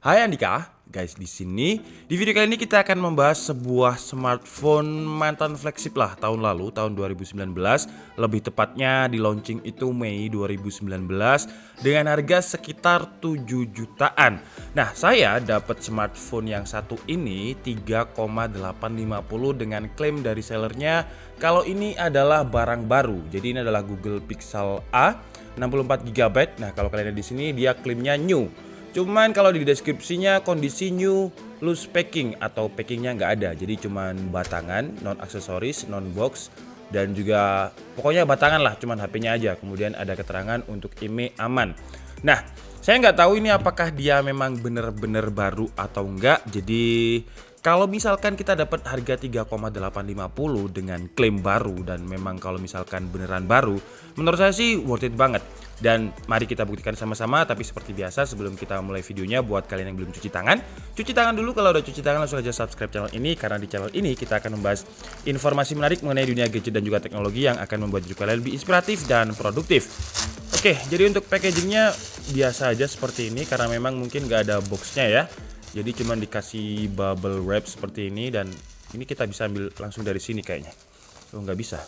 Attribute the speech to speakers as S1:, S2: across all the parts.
S1: Hai Andika, guys di sini. Di video kali ini kita akan membahas sebuah smartphone mantan flagship lah tahun lalu, tahun 2019. Lebih tepatnya di launching itu Mei 2019 dengan harga sekitar 7 jutaan. Nah, saya dapat smartphone yang satu ini 3,850 dengan klaim dari sellernya kalau ini adalah barang baru. Jadi ini adalah Google Pixel A 64 GB. Nah, kalau kalian lihat di sini dia klaimnya new. Cuman kalau di deskripsinya kondisi new loose packing atau packingnya nggak ada. Jadi cuman batangan, non aksesoris, non box, dan juga pokoknya batangan lah, cuman HP-nya aja. Kemudian ada keterangan untuk IMEI aman. Nah, saya nggak tahu ini apakah dia memang bener-bener baru atau enggak. Jadi kalau misalkan kita dapat harga 3,850 dengan klaim baru dan memang kalau misalkan beneran baru, menurut saya sih worth it banget. Dan mari kita buktikan sama-sama, tapi seperti biasa sebelum kita mulai videonya, buat kalian yang belum cuci tangan dulu. Kalau udah cuci tangan langsung aja subscribe channel ini, karena di channel ini kita akan membahas informasi menarik mengenai dunia gadget dan juga teknologi yang akan membuat hidup kalian lebih inspiratif dan produktif. Oke, jadi untuk packagingnya biasa aja seperti ini, karena memang mungkin gak ada boxnya ya. Jadi cuman dikasih bubble wrap seperti ini, dan ini kita bisa ambil langsung dari sini kayaknya. Oh, nggak bisa.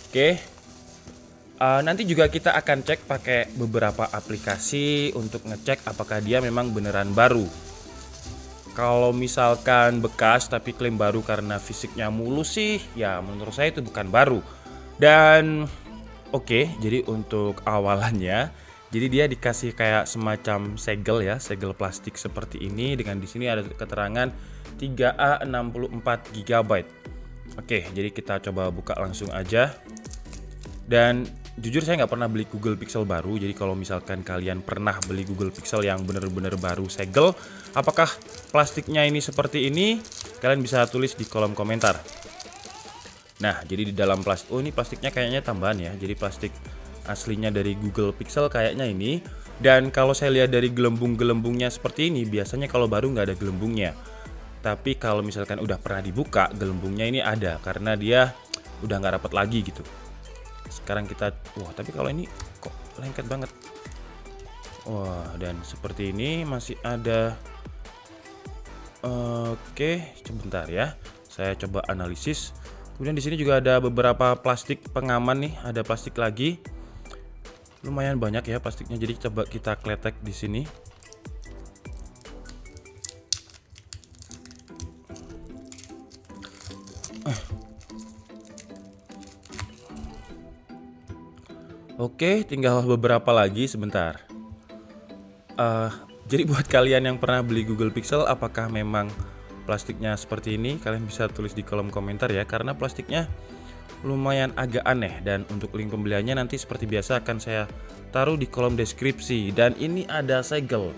S1: Oke. Nanti juga kita akan cek pakai beberapa aplikasi untuk ngecek apakah dia memang beneran baru. Kalau misalkan bekas tapi klaim baru karena fisiknya mulus sih, ya menurut saya itu bukan baru. Dan oke, jadi untuk awalannya, jadi dia dikasih kayak semacam segel ya, segel plastik seperti ini, dengan di sini ada keterangan 3A 64 GB. Oke, jadi kita coba buka langsung aja. Dan jujur saya nggak pernah beli Google Pixel baru. Jadi kalau misalkan kalian pernah beli Google Pixel yang bener-bener baru segel, apakah plastiknya ini seperti ini? Kalian bisa tulis di kolom komentar. Nah, jadi di dalam plastik, oh ini plastiknya kayaknya tambahan ya. Jadi plastik aslinya dari Google Pixel kayaknya ini. Dan kalau saya lihat dari gelembung-gelembungnya seperti ini, biasanya kalau baru nggak ada gelembungnya. Tapi kalau misalkan udah pernah dibuka, gelembungnya ini ada karena dia udah nggak rapat lagi gitu. Sekarang kita, wah tapi kalau ini kok lengket banget. Wah, dan seperti ini masih ada. Oke, sebentar ya. Saya coba analisis. Kemudian di sini juga ada beberapa plastik pengaman nih, ada plastik lagi. Lumayan banyak ya plastiknya. Jadi coba kita kletek di sini. Oke, tinggal beberapa lagi sebentar. Jadi buat kalian yang pernah beli Google Pixel, apakah memang plastiknya seperti ini? Kalian bisa tulis di kolom komentar ya, karena plastiknya lumayan agak aneh. Dan untuk link pembeliannya nanti seperti biasa akan saya taruh di kolom deskripsi. Dan ini ada segel.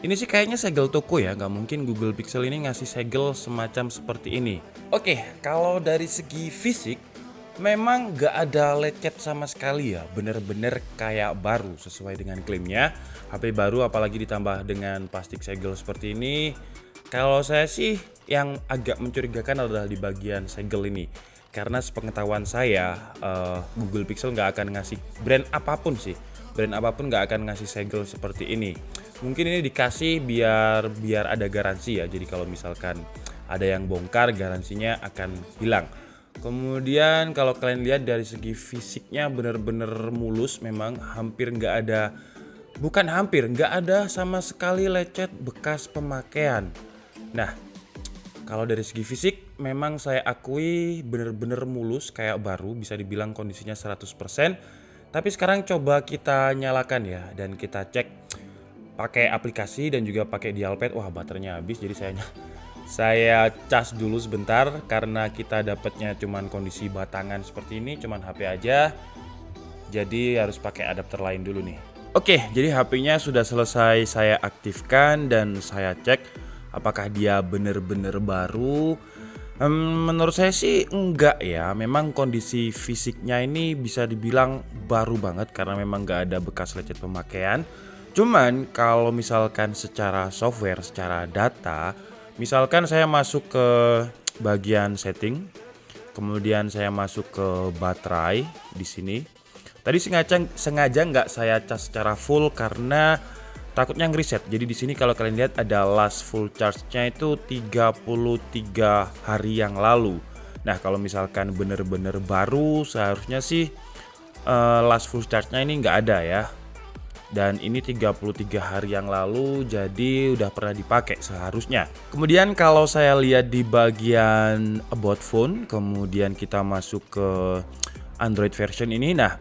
S1: Ini sih kayaknya segel toko ya, nggak mungkin Google Pixel ini ngasih segel semacam seperti ini. Oke, kalau dari segi fisik, memang gak ada lecet sama sekali ya, bener-bener kayak baru sesuai dengan klaimnya. HP baru apalagi ditambah dengan plastik segel seperti ini. Kalau saya sih yang agak mencurigakan adalah di bagian segel ini. Karena sepengetahuan saya Google Pixel gak akan ngasih brand apapun sih. Brand apapun gak akan ngasih segel seperti ini. Mungkin ini dikasih biar ada garansi ya. Jadi kalau misalkan ada yang bongkar, garansinya akan hilang. Kemudian kalau kalian lihat dari segi fisiknya bener-bener mulus, memang hampir nggak ada, bukan hampir, nggak ada sama sekali lecet bekas pemakaian. Nah, kalau dari segi fisik memang saya akui bener-bener mulus kayak baru, bisa dibilang kondisinya 100%. Tapi sekarang coba kita nyalakan ya, dan kita cek pakai aplikasi dan juga pakai dialpad. Wah, baterainya habis, jadi saya cas dulu sebentar karena kita dapatnya cuman kondisi batangan seperti ini, cuman HP aja. Jadi harus pakai adapter lain dulu nih. Oke, jadi HP-nya sudah selesai saya aktifkan dan saya cek apakah dia bener-bener baru. Menurut saya sih enggak ya. Memang kondisi fisiknya ini bisa dibilang baru banget karena memang enggak ada bekas lecet pemakaian. Cuman kalau misalkan secara software, secara data, misalkan saya masuk ke bagian setting, kemudian saya masuk ke baterai di sini. Tadi sengaja nggak saya cas secara full karena takutnya ngereset. Jadi di sini kalau kalian lihat ada last full charge-nya itu 33 hari yang lalu. Nah, kalau misalkan bener-bener baru seharusnya sih last full charge-nya ini nggak ada ya. Dan ini 33 hari yang lalu, jadi udah pernah dipakai seharusnya. Kemudian kalau saya lihat di bagian about phone, kemudian kita masuk ke Android version ini. Nah,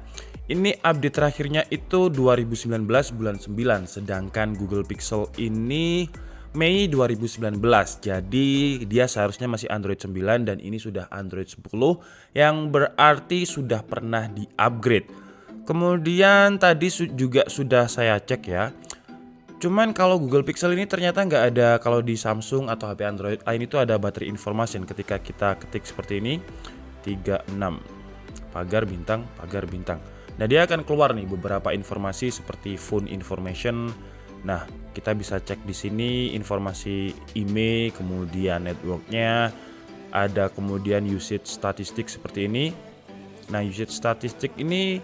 S1: ini update terakhirnya itu 2019 bulan 9, sedangkan Google Pixel ini Mei 2019. Jadi dia seharusnya masih Android 9 dan ini sudah Android 10 yang berarti sudah pernah di-upgrade. Kemudian tadi juga sudah saya cek ya. Cuman kalau Google Pixel ini ternyata nggak ada, kalau di Samsung atau HP Android lain itu ada battery information. Ketika kita ketik seperti ini 36 pagar bintang. Nah, dia akan keluar nih beberapa informasi seperti phone information. Nah, kita bisa cek di sini informasi email, kemudian networknya, ada kemudian usage statistik seperti ini. Nah, usage statistik ini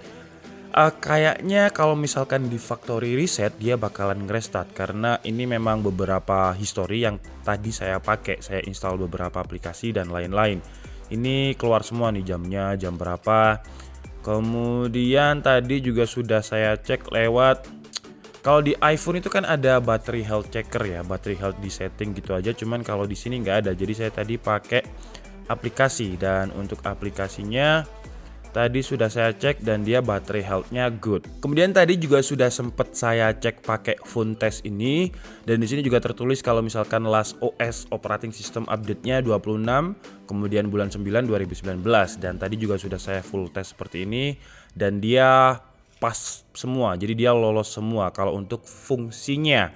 S1: kayaknya kalau misalkan di factory reset dia bakalan nge-restart karena ini memang beberapa history yang tadi saya pakai, saya install beberapa aplikasi dan lain-lain. Ini keluar semua nih jamnya, jam berapa. Kemudian tadi juga sudah saya cek lewat, kalau di iPhone itu kan ada battery health checker ya, battery health di setting gitu aja. Cuman kalau di sini nggak ada, jadi saya tadi pakai aplikasi dan untuk aplikasinya tadi sudah saya cek dan dia baterai health-nya good. Kemudian tadi juga sudah sempat saya cek pakai phone test ini dan di sini juga tertulis kalau misalkan last OS operating system update-nya 26, kemudian bulan 9 2019 dan tadi juga sudah saya full test seperti ini dan dia pas semua. Jadi dia lolos semua kalau untuk fungsinya.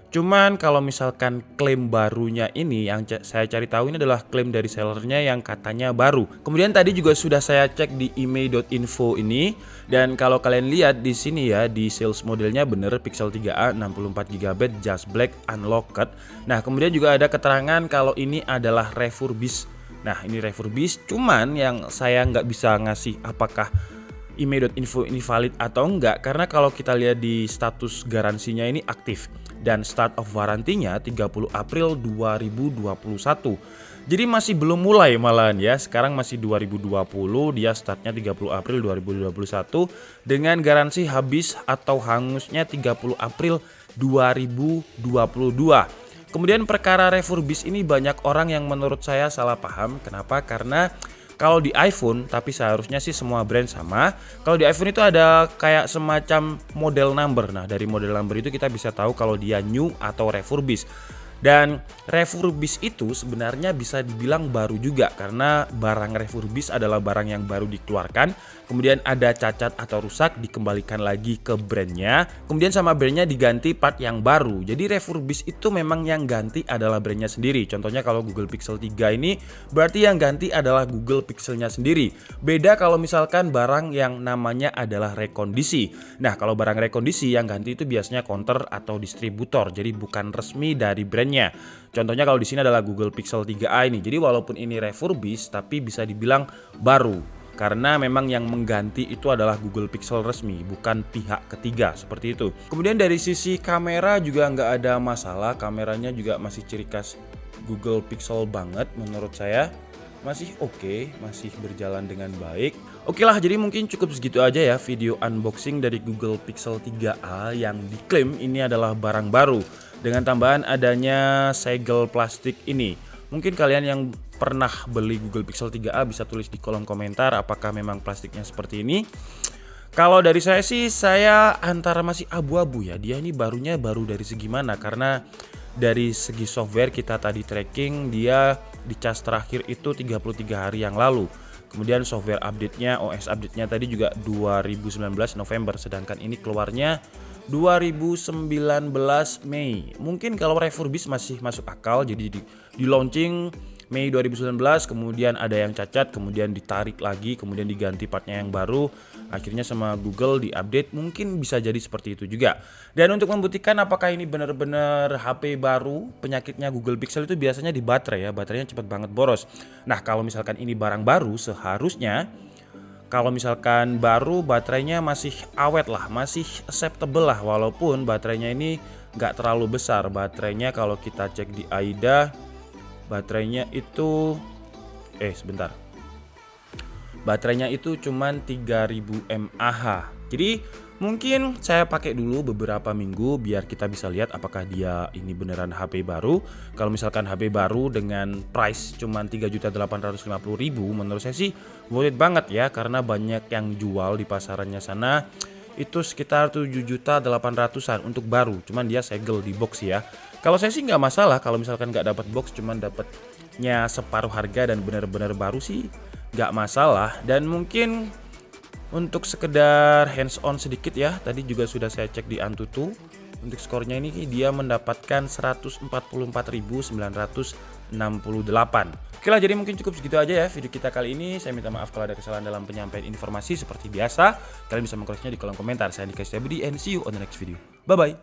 S1: Cuman kalau misalkan klaim barunya ini yang saya cari tahu ini adalah klaim dari sellernya yang katanya baru. Kemudian tadi juga sudah saya cek di email.info ini dan kalau kalian lihat di sini ya di sales modelnya bener Pixel 3a 64GB just black unlocked. Nah, kemudian juga ada keterangan kalau ini adalah refurbished. Nah, ini refurbished, cuman yang saya nggak bisa ngasih apakah email.info ini valid atau enggak karena kalau kita lihat di status garansinya ini aktif dan start of warranty-nya 30 April 2021. Jadi masih belum mulai malahan ya. Sekarang masih 2020, dia startnya 30 April 2021 dengan garansi habis atau hangusnya 30 April 2022. Kemudian perkara refurbish ini banyak orang yang menurut saya salah paham. Kenapa? Karena kalau di iPhone, tapi seharusnya sih semua brand sama. Kalau di iPhone itu ada kayak semacam model number. Nah, dari model number itu kita bisa tahu kalau dia new atau refurbished. Dan refurbished itu sebenarnya bisa dibilang baru juga karena barang refurbished adalah barang yang baru dikeluarkan, kemudian ada cacat atau rusak dikembalikan lagi ke brandnya, kemudian sama brandnya diganti part yang baru. Jadi refurbished itu memang yang ganti adalah brandnya sendiri. Contohnya kalau Google Pixel 3 ini berarti yang ganti adalah Google Pixelnya sendiri. Beda kalau misalkan barang yang namanya adalah rekondisi. Nah, kalau barang rekondisi yang ganti itu biasanya counter atau distributor, jadi bukan resmi dari brand. Contohnya kalau di sini adalah Google Pixel 3a ini. Jadi walaupun ini refurbished tapi bisa dibilang baru karena memang yang mengganti itu adalah Google Pixel resmi, bukan pihak ketiga seperti itu. Kemudian dari sisi kamera juga nggak ada masalah, kameranya juga masih ciri khas Google Pixel banget menurut saya. Masih oke, masih berjalan dengan baik. Oke lah, jadi mungkin cukup segitu aja ya video unboxing dari Google Pixel 3a yang diklaim ini adalah barang baru dengan tambahan adanya segel plastik ini. Mungkin kalian yang pernah beli Google Pixel 3a bisa tulis di kolom komentar apakah memang plastiknya seperti ini. Kalau dari saya sih, saya antara masih abu-abu ya. Dia ini barunya baru dari segi mana? Karena dari segi software kita tadi tracking dia dicas terakhir itu 33 hari yang lalu. Kemudian software update-nya, OS update-nya tadi juga 2019 November, sedangkan ini keluarnya 2019 Mei. Mungkin kalau refurbished masih masuk akal, jadi di launching Mei 2019, kemudian ada yang cacat, kemudian ditarik lagi, kemudian diganti partnya yang baru, akhirnya sama Google diupdate, mungkin bisa jadi seperti itu juga. Dan untuk membuktikan apakah ini benar-benar HP baru, penyakitnya Google Pixel itu biasanya di baterai ya, baterainya cepat banget boros. Nah, kalau misalkan ini barang baru, seharusnya Kalau misalkan baru, baterainya masih awet lah, masih acceptable lah, walaupun baterainya ini nggak terlalu besar. Baterainya kalau kita cek di AIDA, baterainya itu sebentar. Baterainya itu cuman 3000 mAh. Jadi mungkin saya pakai dulu beberapa minggu biar kita bisa lihat apakah dia ini beneran HP baru. Kalau misalkan HP baru dengan price cuman 3.850.000, menurut saya sih worth it banget ya, karena banyak yang jual di pasarannya sana itu sekitar 7.800.000-an untuk baru, cuman dia segel di box ya. Kalau saya sih nggak masalah kalau misalkan nggak dapat box, cuman dapatnya separuh harga dan benar-benar baru sih nggak masalah. Dan mungkin untuk sekedar hands on sedikit ya, tadi juga sudah saya cek di Antutu. Untuk skornya ini dia mendapatkan 144.968. Oke lah, jadi mungkin cukup segitu aja ya video kita kali ini. Saya minta maaf kalau ada kesalahan dalam penyampaian informasi. Seperti biasa, kalian bisa mengkoreksinya di kolom komentar. Saya Andika Setiabudi and see you on the next video. Bye bye.